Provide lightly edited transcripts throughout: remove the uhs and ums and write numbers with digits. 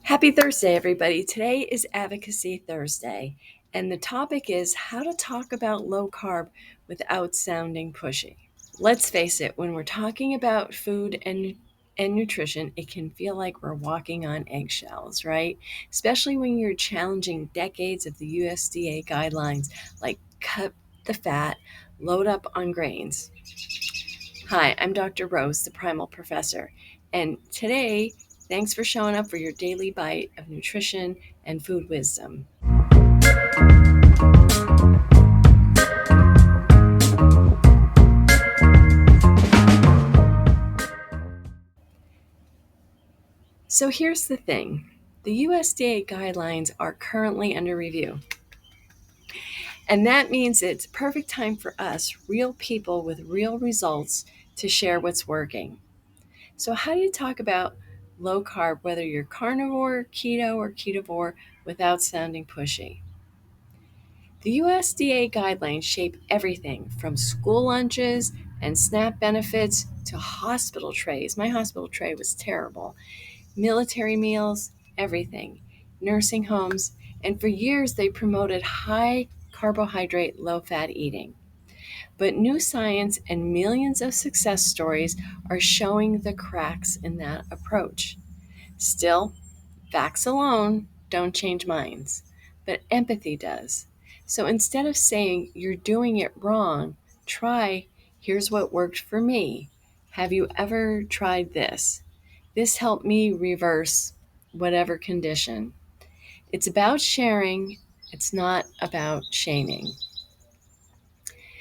Happy Thursday, everybody. Today is Advocacy Thursday, and the topic is how to talk about low carb without sounding pushy. Let's face it, when we're talking about food and nutrition, it can feel like we're walking on eggshells, right? Especially when you're challenging decades of the USDA guidelines like cut the fat, load up on grains. Hi, I'm Dr. Rose, the Primal Professor, and today, thanks for showing up for your daily bite of nutrition and food wisdom. So here's the thing. The USDA guidelines are currently under review. And that means it's perfect time for us, real people with real results, to share what's working. So how do you talk about low carb, whether you're carnivore, keto, or ketovore, without sounding pushy? The USDA guidelines shape everything from school lunches and SNAP benefits to hospital trays. My hospital tray was terrible. Military meals, everything. Nursing homes, and for years they promoted high carbohydrate, low fat eating. But new science and millions of success stories are showing the cracks in that approach. Still, facts alone don't change minds, but empathy does. So instead of saying you're doing it wrong, try here's what worked for me. Have you ever tried this? This helped me reverse whatever condition. It's about sharing, it's not about shaming.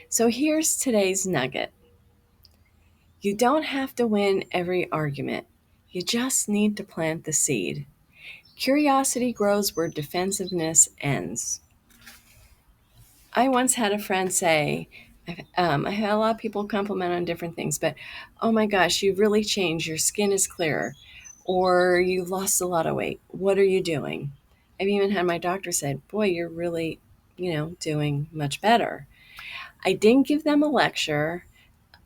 So here's today's nugget. You don't have to win every argument. You just need to plant the seed. Curiosity grows where defensiveness ends. I once had a friend say, I had a lot of people compliment on different things, but oh my gosh, you've really changed. Your skin is clearer, or you've lost a lot of weight. What are you doing? I've even had my doctor say, boy, you're really, doing much better. I didn't give them a lecture.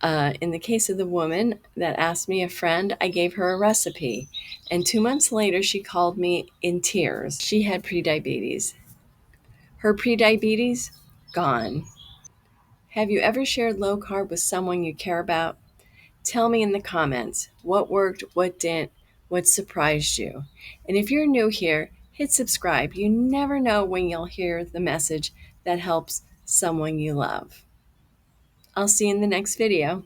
In the case of the woman that asked me a friend, I gave her a recipe. And 2 months later, she called me in tears. She had prediabetes. Her prediabetes, gone. Have you ever shared low carb with someone you care about? Tell me in the comments what worked, what didn't, what surprised you. And if you're new here, hit subscribe. You never know when you'll hear the message that helps someone you love. I'll see you in the next video.